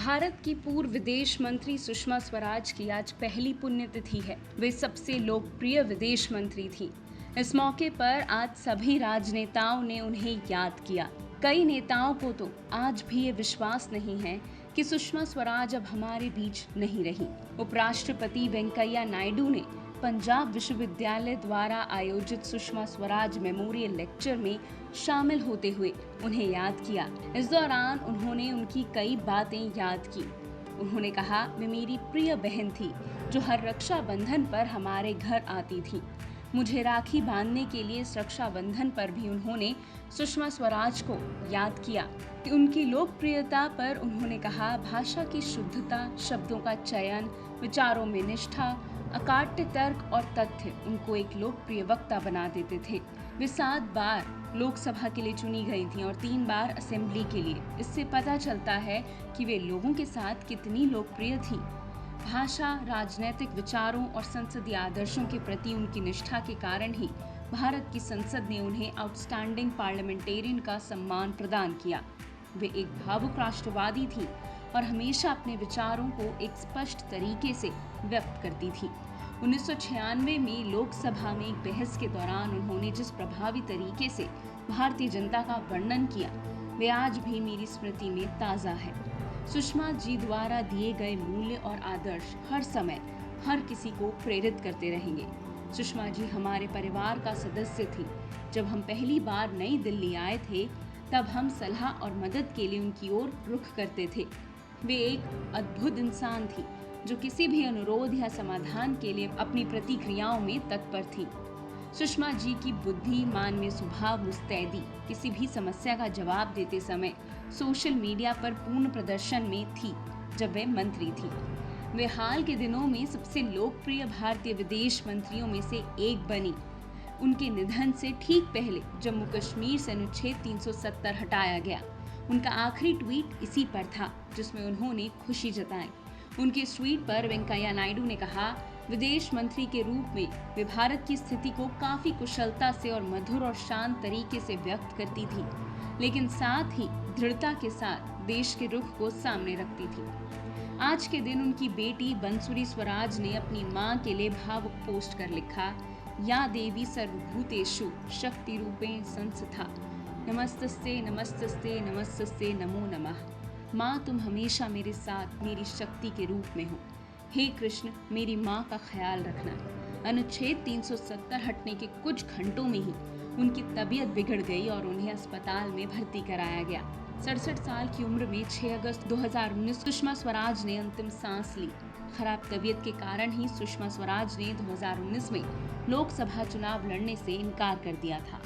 भारत की पूर्व विदेश मंत्री सुषमा स्वराज की आज पहली पुण्यतिथि है। वे सबसे लोकप्रिय विदेश मंत्री थी। इस मौके पर आज सभी राजनेताओं ने उन्हें याद किया। कई नेताओं को तो आज भी ये विश्वास नहीं है कि सुषमा स्वराज अब हमारे बीच नहीं रही। उपराष्ट्रपति वेंकैया नायडू ने पंजाब विश्वविद्यालय द्वारा आयोजित सुषमा स्वराज मेमोरियल लेक्चर में शामिल होते हुए उन्हें याद किया। इस दौरान उन्होंने उनकी कई बातें याद की। उन्होंने कहा, वे मेरी प्रिय बहन थी जो हर रक्षाबंधन पर हमारे घर आती थी। मुझे राखी बांधने के लिए इस रक्षाबंधन पर भी उन्होंने सुषमा स्वराज को याद किया कि उनकी लोकप्रियता पर उन्होंने कहा, भाषा की शुद्धता, शब्दों का चयन, विचारों में निष्ठा, अकाट्य तर्क और तथ्य उनको एक लोकप्रिय वक्ता बना देते थे। वे 7 बार लोकसभा के लिए चुनी गई थीं और 3 बार असेंबली के लिए। इससे पता चलता है कि वे लोगों के साथ कितनी लोकप्रिय थीं। भाषा, राजनीतिक विचारों और संसदीय आदर्शों के प्रति उनकी निष्ठा के कारण ही भारत की संसद ने उन्हें आउटस्टैंडिंग पार्लियामेंटेरियन का सम्मान प्रदान किया। वे एक भावुक राष्ट्रवादी थीं और हमेशा अपने विचारों को एक स्पष्ट तरीके से व्यक्त करती थी। 1996 में लोकसभा में एक बहस के दौरान उन्होंने जिस प्रभावी तरीके से भारतीय जनता का वर्णन किया, वे आज भी मेरी स्मृति में ताज़ा है। सुषमा जी द्वारा दिए गए मूल्य और आदर्श हर समय हर किसी को प्रेरित करते रहेंगे। सुषमा जी हमारे परिवार का सदस्य थी। जब हम पहली बार नई दिल्ली आए थे, तब हम सलाह और मदद के लिए उनकी ओर रुख करते थे। वे एक अद्भुत इंसान थी जो किसी भी अनुरोध या समाधान के लिए अपनी प्रतिक्रियाओं में तत्पर थी। सुषमा जी की बुद्धि, मानवीय स्वभाव, मुस्तैदी किसी भी समस्या का जवाब देते समय सोशल मीडिया पर पूर्ण प्रदर्शन में थी जब वे मंत्री थी। वे हाल के दिनों में सबसे लोकप्रिय भारतीय विदेश मंत्रियों में से एक बनी। उनके निधन से ठीक पहले जम्मू कश्मीर से अनुच्छेद 370 हटाया गया। उनका आखिरी ट्वीट इसी पर था जिसमें उन्होंने खुशी जताई। उनके इस ट्वीट पर वेंकैया नायडू ने कहा, विदेश मंत्री के रूप में वे भारत की स्थिति को काफी कुशलता से और मधुर और शांत तरीके से व्यक्त करती थी, लेकिन साथ ही दृढ़ता के साथ देश के रुख को सामने रखती थी। आज के दिन उनकी बेटी बंसुरी स्वराज ने अपनी मां के लिए भावुक पोस्ट कर लिखा, या देवी सर्वभूतेषु शक्ति रूपेण संस्थिता, नमस्तस्ते नमस्तस्ते नमस्तस्ते नमो नमः। माँ, तुम हमेशा मेरे साथ मेरी शक्ति के रूप में हो। हे कृष्ण, मेरी माँ का ख्याल रखना। अनुच्छेद 370 हटने के कुछ घंटों में ही उनकी तबीयत बिगड़ गई और उन्हें अस्पताल में भर्ती कराया गया। 67 साल की उम्र में 6 अगस्त 2019 सुषमा स्वराज ने अंतिम सांस ली। खराब तबीयत के कारण ही सुषमा स्वराज ने 2019 में लोकसभा चुनाव लड़ने से इनकार कर दिया था।